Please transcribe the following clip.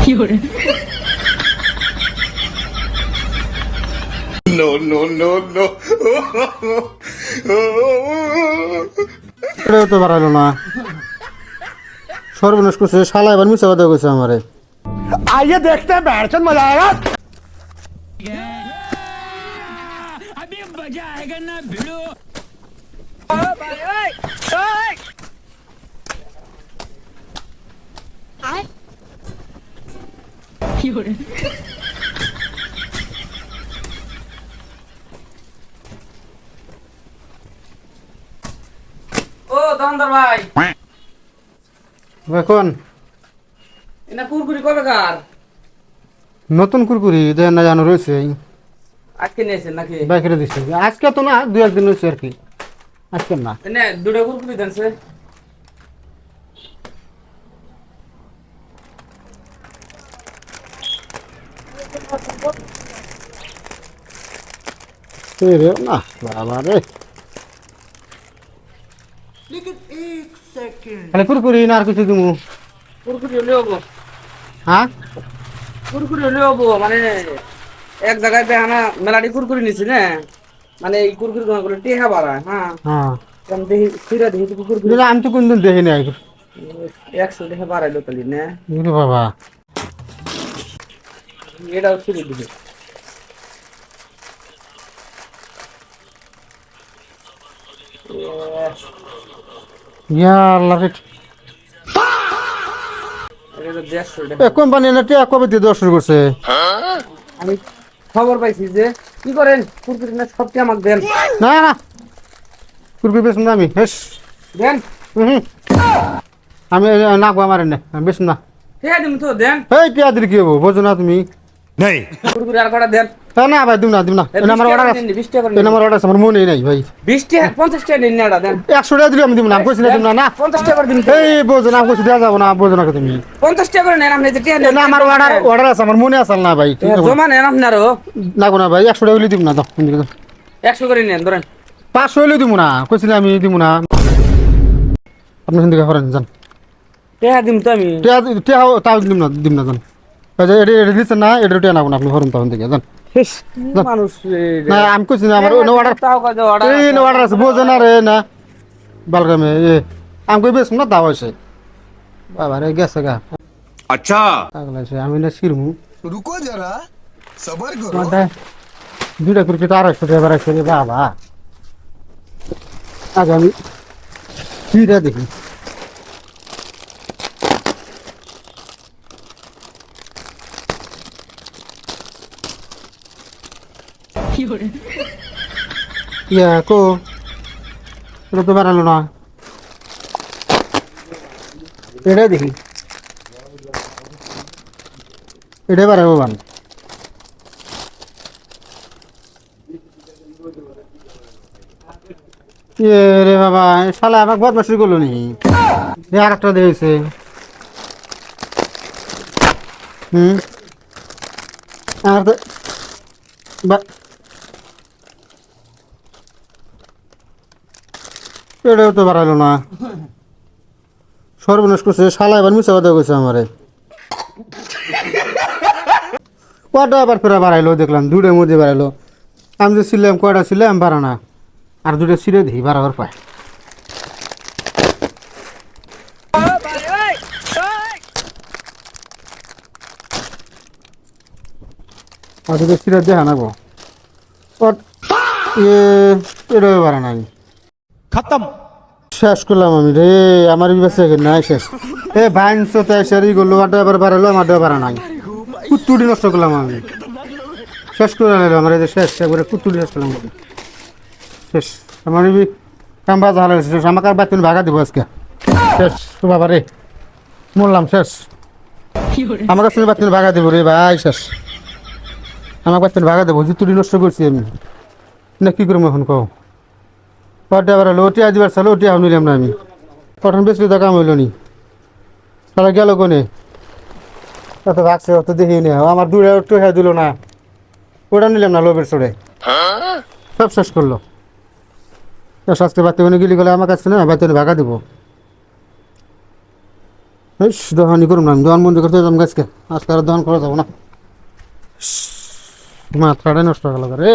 No, no, no, no. এটাও তো বাড়াইলো না সর্বনাশ করছে শালা এবার মিশা কথা কইছে আমারে आइए देखते हैं बैठ मजा आएगा अभी मजा आएगा ना भिड़ो। ও দন্দর ভাই এখন এটা কুরকুরি কবে কার নতুন কুরকুরি দেন না জানো রয়েছে আজকে নিয়েছেন নাকি বাইকেরে দিচ্ছে আজকে তো না দুই একদিন হয়েছে আর কি আজকে না এনে দুটো কুরকুরি দেনছে এই রে না বাবা রে খালি কুরকুরি না আর কিছু দিমু কুরকুরি লিওবো হ্যাঁ কুরকুরি লিওবো মানে এক জায়গায় বেহানা মেলাডি কুরকুরি নিছি না মানে এই কুরকুরি গুলো টেহা বাড়ায় হ্যাঁ হ্যাঁ কম দেহি সিরা দেহি কুরকুরি দিলে আমি তো কোনদিন দেখি নাই 100 টেহা বাড়াইলো তালি না রে বাবা এটাও সিরি দিবে ইয়া আল্লাহ রে এটা তো 150 এ টাকা কোম্পানি না টিয়া কবে দিয়ে দর্শন করছে আমি খবর পাইছি যে কি করেন কুরকুরি না সবটি আমাকে দেন না না কুরকুরি বেশ না আমি হেস দেন আমি নাকবো আমার না বেশ না টেহা দিম তো দেন এই টিয়া দিলে কি হবো বোঝো না তুমি नहीं কুরকুরি আর কটা দেন না ভাই দিম না এটা আমার অর্ডার আছে 20 টাকা এটা আমার অর্ডার আছে আমার মনে নাই ভাই 20 টাকা 50 টাকা নিন না দেন 100 টাকা দিলে আমি দিব না আমি কইছি না দিব না না 50 টাকা করে দিন এই বোঝো না আমি কইছি দেওয়া যাবো না বোঝো না তুমি 50 টাকা করে নেন আপনি যে টেহা না আমার অর্ডার আছে আমার মনে আসল না ভাই জমা নেন আপনারও না না ভাই 100 টাকা হলে দিব না দাও 100 করে নেন ধরেন 500 হলে দিব না কইছি না আমি দিব না আপনি হিন্দি করেন জান টেহা দিম তো আমি টিয়া টিয়া তাও দিব না জান এটা দিচ্ছেন না এটা টিয়া না আপনি হরুন তখন থেকে জান মানুষ না আমি কইছি না আমার অর্ডার তাও কাজে অর্ডার এই অর্ডার আছে বোঝো না রে না বালগামে আমি কই বেশ না দাও আছে বাবা রে গেছে গা अच्छा পাগলা আছে আমি না শিরমু रुको जरा सबर करो মাঠে দুইটা করে তো 250 টাকা বাড়াইছে রে বাবা আগে আমি ফিরে দেখি ইয়া কো এটা তো বাড়ালো না এটা দেখি এটা বাড়াবো বান ইয়ে রে বাবা শালা আমাকে বদমাশি করলো নি আর একটা দিয়েছে আর তো এটাও তো বাড়াইলো না সর্বনাশ করছে শালা এবার মিশা কথা কইছে আমারে কটা আবার ফেরা বাড়াইলো দেখলাম দুটোর মধ্যে বাড়াইলো আমি যে ছিলাম কয়টা ছিলাম বাড়া না আর দুটো ছিঁড়ে দিই বাড়াবার পায় আর দুটো ছিঁড়ে দেখা নাগো এটাও বাড়া নাই खत्म শেষ করলাম আমি রে আমার বেঁচে নাই শেষ এ ভাইনস তো সেরি করলো আটা এবার বাড়ালো আমারটা বাড়া নাই কুত্তুটি নষ্ট করলাম আমি শেষ করে নিলাম আমার এই যে শেষ একবারে কুত্তুটি শেষ করলাম শেষ আমার কাম বাজা হারা শেষ আমাকে আর বাচ্চা ভাগা দিব আজকে শেষ তো বাবা রে মরলাম শেষ আমার কাছে বাচ্চা ভাগা দিব রে ভাই শেষ আমার বাচ্চা ভাগা দেবো জুতুটি নষ্ট করছি আমি না কি করবো এখন কও কটা এবার লোটিয়া দিবার ছিল লোটিয়া নিলাম না আমি কঠন বেশি তো কাম হইল নি তাহলে গেল কোনে অত ভাগছে অত দেখি নি আমার দূরে একটু হ্যাঁ দিল না ওটা নিলাম না লোভের চড়ে সব শেষ করলো আজকে বাচ্চা গেলি গেলে আমার কাছে না বাচ্চা ভাগা দেবো দোকানি করুন না, আমি দোকান বন্ধ করতে যাবো আজকে। আজকে আর দোকান করা যাবো না, মাথাটাই নষ্ট হয়ে গেল রে।